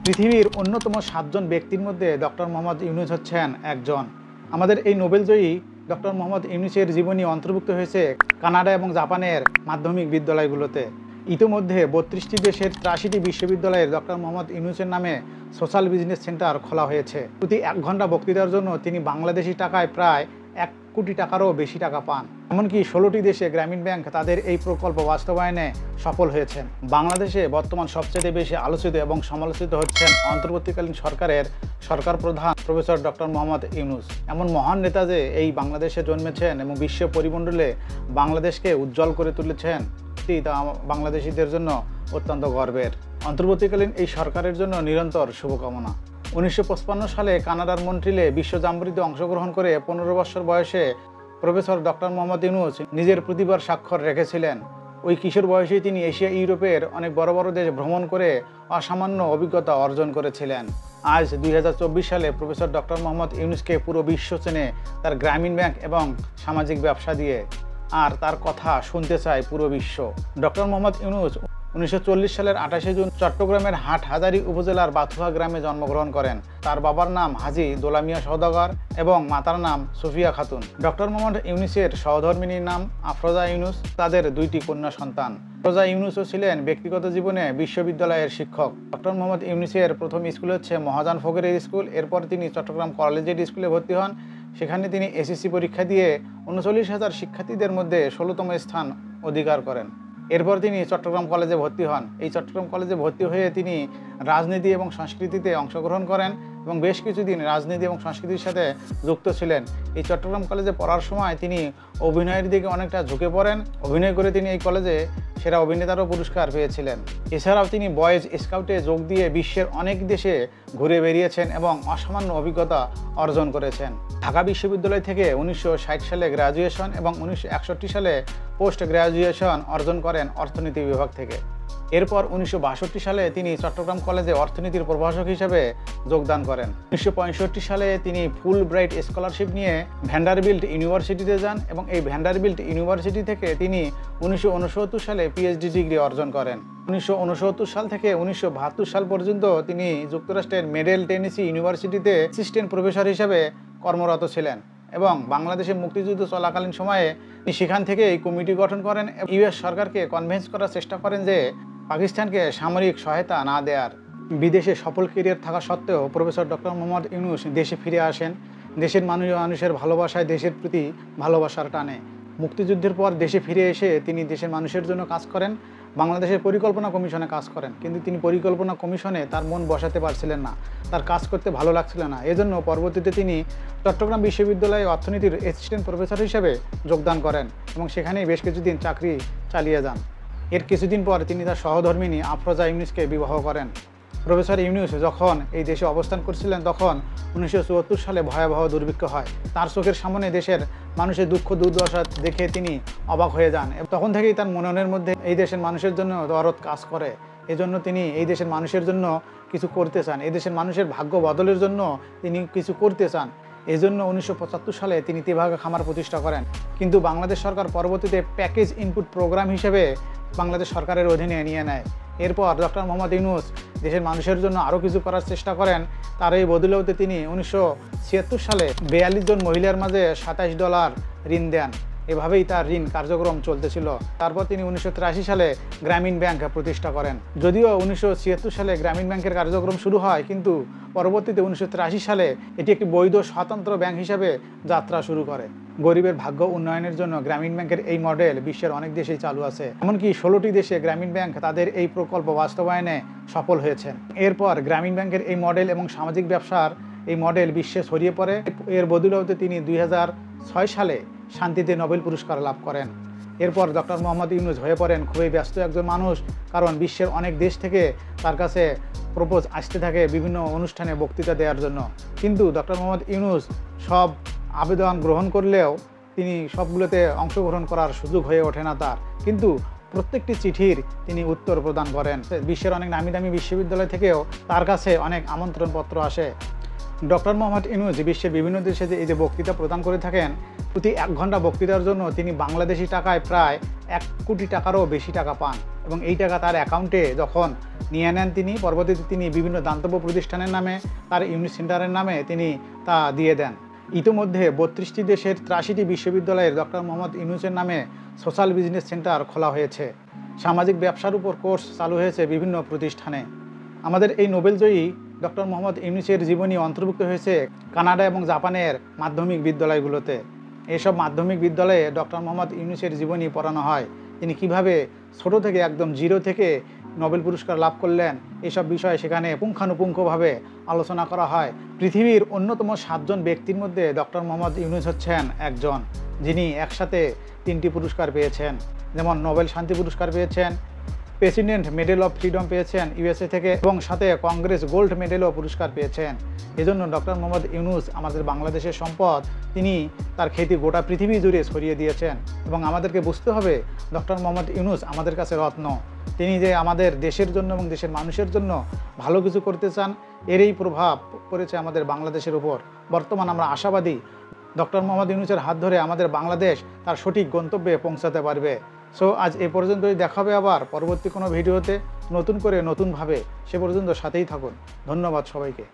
পৃথিবীর অন্যতম 7জন ব্যক্তির মধ্যে ডক্টর মোহাম্মদ ইউনূস হচ্ছেন একজন। আমাদের এই নোবেলজয়ী ডক্টর মোহাম্মদ ইউনূসের জীবনী অন্তর্ভুক্ত হয়েছে কানাডা এবং জাপানের মাধ্যমিক বিদ্যালয়গুলোতে। ইতিমধ্যে 32টি দেশের 83টি বিশ্ববিদ্যালয়ে ডক্টর মোহাম্মদ ইউনূসের নামে সোশ্যাল বিজনেস সেন্টার খোলা হয়েছে। প্রতি 1 ঘন্টা বক্তৃতার জন্য তিনি বাংলাদেশি টাকায় প্রায় 1 কোটি টাকারও বেশি টাকা পান। এমনকি 16টি দেশে গ্রামীণ ব্যাংক তাদের এই প্রকল্প বাস্তবায়নে সফল হয়েছেন। বাংলাদেশে বর্তমান সবচেয়ে বেশি আলোচিত এবং সমালোচিত হচ্ছেন অন্তর্বর্তীকালীন সরকারের সরকার প্রধান প্রফেসর ডক্টর মোহাম্মদ ইউনূস। এমন মহান নেতা যে এই বাংলাদেশে জন্মেছেন এবং বিশ্ব পরিমণ্ডলে বাংলাদেশকে উজ্জ্বল করে তুলেছেন, তা বাংলাদেশিদের জন্য অত্যন্ত গর্বের। অন্তর্বর্তীকালীন এই সরকারের জন্য নিরন্তর শুভকামনা। 1955 সালে কানাডার মন্ট্রিলে বিশ্ব জাম্বুরিতে অংশগ্রহণ করে 15 বছর বয়সে প্রফেসর ডক্টর মোহাম্মদ ইউনূস নিজের প্রতিভার স্বাক্ষর রেখেছিলেন। ওই কিশোর বয়সেই তিনি এশিয়া ইউরোপের অনেক বড় বড় দেশ ভ্রমণ করে অসামান্য অভিজ্ঞতা অর্জন করেছিলেন। আজ 2024 সালে প্রফেসর ডক্টর মোহাম্মদ ইউনূসকে পুরো বিশ্ব চেনে তার গ্রামীণ ব্যাংক এবং সামাজিক ব্যবসা দিয়ে, আর তার কথা শুনতে চায় পুরো বিশ্ব। ডক্টর মোহাম্মদ ইউনূস 1940 সালের 28 জুন চট্টগ্রামের হাটহাজারী উপজেলার বাথুয়া গ্রামে জন্মগ্রহণ করেন। তার বাবার নাম হাজী দোলা মিয়া সওদাগর এবং মাতার নাম সুফিয়া খাতুন। ডক্টর মোহাম্মদ ইউনূসের সহধর্মিণীর নাম আফরোজা ইউনূস। তাদের 2টি কন্যা সন্তান। আফরোজা ইউনূসও ছিলেন ব্যক্তিগত জীবনে বিশ্ববিদ্যালয়ের শিক্ষক। ডক্টর মোহাম্মদ ইউনূসের প্রথম স্কুল হচ্ছে মহাজান ফকিরের স্কুল। এরপর তিনি চট্টগ্রাম কলেজিয়েট স্কুলে ভর্তি হন। সেখানে তিনি এসএসসি পরীক্ষা দিয়ে 39,000 শিক্ষার্থীদের মধ্যে 16তম স্থান অধিকার করেন। এরপর তিনি চট্টগ্রাম কলেজে ভর্তি হন। এই চট্টগ্রাম কলেজে ভর্তি হয়ে তিনি রাজনীতি এবং সংস্কৃতিতে অংশগ্রহণ করেন এবং বেশ কিছুদিন রাজনীতি এবং সংস্কৃতির সাথে যুক্ত ছিলেন। এই চট্টগ্রাম কলেজে পড়ার সময় তিনি অভিনয়ের দিকে অনেকটা ঝুঁকে পড়েন। অভিনয় করে তিনি এই কলেজে সেরা অভিনেতারও পুরস্কার পেয়েছিলেন। এছাড়াও তিনি বয়েজ স্কাউটে যোগ দিয়ে বিশ্বের অনেক দেশে ঘুরে বেরিয়েছেন এবং অসামান্য অভিজ্ঞতা অর্জন করেছেন। ঢাকা বিশ্ববিদ্যালয় থেকে 1960 সালে গ্র্যাজুয়েশন এবং 1961 সালে পোস্ট গ্র্যাজুয়েশন অর্জন করেন অর্থনীতি বিভাগ থেকে। এরপর 1962 সালে তিনি চট্টগ্রাম কলেজে অর্থনীতির প্রভাষক হিসেবে যোগদান করেন। 1965 সালে তিনি ফুল ব্রাইট স্কলারশিপ নিয়ে ভ্যান্ডারবিল্ট ইউনিভার্সিটিতে যান এবং এই ভ্যান্ডারবিল্ট ইউনিভার্সিটি থেকে তিনি 1969 সালে পিএইচডি ডিগ্রি অর্জন করেন। 1969 সাল থেকে 1972 সাল পর্যন্ত তিনি যুক্তরাষ্ট্রের মেডেল টেনেসি ইউনিভার্সিটিতে অ্যাসিস্ট্যান্ট প্রফেসর হিসেবে কর্মরত ছিলেন এবং বাংলাদেশের মুক্তিযুদ্ধ চলাকালীন সময়ে তিনি সেখান থেকে এই কমিটি গঠন করেন। ইউএস সরকারকে কনভিন্স করার চেষ্টা করেন যে পাকিস্তানকে সামরিক সহায়তা না দেওয়ার। বিদেশে সফল ক্যারিয়ার থাকা সত্ত্বেও প্রফেসর ডক্টর মোহাম্মদ ইউনূস দেশে ফিরে আসেন দেশের মানুষের ভালোবাসায়, দেশের প্রতি ভালোবাসার টানে। মুক্তিযুদ্ধের পর দেশে ফিরে এসে তিনি দেশের মানুষের জন্য কাজ করেন। বাংলাদেশের পরিকল্পনা কমিশনে কাজ করেন, কিন্তু তিনি পরিকল্পনা কমিশনে তার মন বসাতে পারছিলেন না, তার কাজ করতে ভালো লাগছিল না। এজন্য পরবর্তীতে তিনি চট্টগ্রাম বিশ্ববিদ্যালয়ে অর্থনীতির অ্যাসিস্ট্যান্ট প্রফেসর হিসেবে যোগদান করেন এবং সেখানেই বেশ কিছুদিন চাকরি চালিয়ে যান। এর কিছুদিন পর তিনি তার সহধর্মিণী আফরোজা ইউনূসকে বিবাহ করেন। প্রফেসর ইউনূস যখন এই দেশে অবস্থান করছিলেন তখন 1974 সালে ভয়াবহ দুর্ভিক্ষ হয়। তার চোখের সামনে দেশের মানুষের দুঃখ দুর্দশা দেখে তিনি অবাক হয়ে যান। তখন থেকেই তার মননের মধ্যে এই দেশের মানুষের জন্য দরদ কাজ করে। এজন্য তিনি এই দেশের মানুষের জন্য কিছু করতে চান, এই দেশের মানুষের ভাগ্য বদলের জন্য তিনি কিছু করতে চান। এজন্য 1975 সালে তিনি তেভাগা খামার প্রতিষ্ঠা করেন। কিন্তু বাংলাদেশ সরকার পরবর্তীতে প্যাকেজ ইনপুট প্রোগ্রাম হিসেবে বাংলাদেশ সরকারের অধীনে নিয়ে নেয়। এরপর ডক্টর মোহাম্মদ ইউনূস দেশের মানুষের জন্য আরও কিছু করার চেষ্টা করেন। তার এই বদলেতে তিনি 1976 সালে 42 জন মহিলার মাঝে $27 ঋণ দেন। এভাবেই তার ঋণ কার্যক্রম চলতেছিল। তারপর তিনি 1983 সালে গ্রামীণ ব্যাংক প্রতিষ্ঠা করেন। যদিও 1976 সালে গ্রামীণ ব্যাংকের কার্যক্রম শুরু হয়, কিন্তু পরবর্তীতে 1983 সালে এটি একটি বৈধ স্বতন্ত্র ব্যাংক হিসাবে যাত্রা শুরু করে। গরিবের ভাগ্য উন্নয়নের জন্য গ্রামীণ ব্যাংকের এই মডেল বিশ্বের অনেক দেশেই চালু আছে। এমনকি 16টি দেশে গ্রামীণ ব্যাংক তাদের এই প্রকল্প বাস্তবায়নে সফল হয়েছেন। এরপর গ্রামীণ ব্যাংকের এই মডেল এবং সামাজিক ব্যবসার এই মডেল বিশ্বে ছড়িয়ে পড়ে। এর বদৌলতে তিনি 2006 সালে শান্তিতে নোবেল পুরস্কার লাভ করেন। এরপর ডক্টর মোহাম্মদ ইউনূস হয়ে পড়েন খুবই ব্যস্ত একজন মানুষ, কারণ বিশ্বের অনেক দেশ থেকে তার কাছে প্রপোজ আসতে থাকে বিভিন্ন অনুষ্ঠানে বক্তৃতা দেওয়ার জন্য। কিন্তু ডক্টর মোহাম্মদ ইউনূস সব আবেদন গ্রহণ করলেও তিনি সবগুলোতে অংশগ্রহণ করার সুযোগ হয়ে ওঠে না তার। কিন্তু প্রত্যেকটি চিঠির তিনি উত্তর প্রদান করেন। বিশ্বের অনেক নামি দামি বিশ্ববিদ্যালয় থেকেও তার কাছে অনেক আমন্ত্রণপত্র আসে। ডক্টর মোহাম্মদ ইউনূস বিশ্বের বিভিন্ন দেশে এই যে বক্তৃতা প্রদান করে থাকেন, প্রতি 1 ঘন্টা বক্তৃতার জন্য তিনি বাংলাদেশি টাকায় প্রায় 1 কোটি টাকারও বেশি টাকা পান এবং এই টাকা তার অ্যাকাউন্টে যখন নিয়ে নেন তিনি পরবর্তীতে তিনি বিভিন্ন দাতব্য প্রতিষ্ঠানের নামে, তার ইউনিট সেন্টারের নামে তিনি তা দিয়ে দেন। ইতিমধ্যে 32টি দেশের 83টি বিশ্ববিদ্যালয়ের ডক্টর মোহাম্মদ ইউনূসের নামে সোশ্যাল বিজনেস সেন্টার খোলা হয়েছে। সামাজিক ব্যবসার উপর কোর্স চালু হয়েছে বিভিন্ন প্রতিষ্ঠানে। আমাদের এই নোবেলজয়ী ডক্টর মোহাম্মদ ইউনূসের জীবনী অন্তর্ভুক্ত হয়েছে কানাডা এবং জাপানের মাধ্যমিক বিদ্যালয়গুলোতে। এইসব মাধ্যমিক বিদ্যালয়ে ডক্টর মোহাম্মদ ইউনূসের জীবনী পড়ানো হয়। তিনি কিভাবে ছোট থেকে একদম জিরো থেকে নোবেল পুরস্কার লাভ করলেন, এইসব বিষয়ে সেখানে পুঙ্খানুপুঙ্খভাবে আলোচনা করা হয়। পৃথিবীর অন্যতম 7 জন ব্যক্তির মধ্যে ডক্টর মোহাম্মদ ইউনূস হচ্ছেন একজন, যিনি একসাথে 3টি পুরস্কার পেয়েছেন। যেমন নোবেল শান্তি পুরস্কার পেয়েছেন, প্রেসিডেন্ট মেডেল অফ ফ্রিডম পেয়েছেন ইউএসএ থেকে এবং সাথে কংগ্রেস গোল্ড মেডেলও পুরস্কার পেয়েছেন। এজন্য ডক্টর মোহাম্মদ ইউনূস আমাদের বাংলাদেশের সম্পদ। তিনি তার খ্যাতি গোটা পৃথিবী জুড়ে ছড়িয়ে দিয়েছেন এবং আমাদেরকে বুঝতে হবে ডক্টর মোহাম্মদ ইউনূস আমাদের কাছে রত্ন। তিনি যে আমাদের দেশের জন্য এবং দেশের মানুষের জন্য ভালো কিছু করতে চান, এরই প্রভাব পড়েছে আমাদের বাংলাদেশের উপর। বর্তমান আমরা আশাবাদী ডক্টর মোহাম্মদ ইউনূসের হাত ধরে আমাদের বাংলাদেশ তার সঠিক গন্তব্যে পৌঁছাতে পারবে। সো আজ এ পর্যন্তই, দেখা হবে আবার পরবর্তী কোনো ভিডিওতে নতুন করে নতুনভাবে। সে পর্যন্ত সাথেই থাকুন। ধন্যবাদ সবাইকে।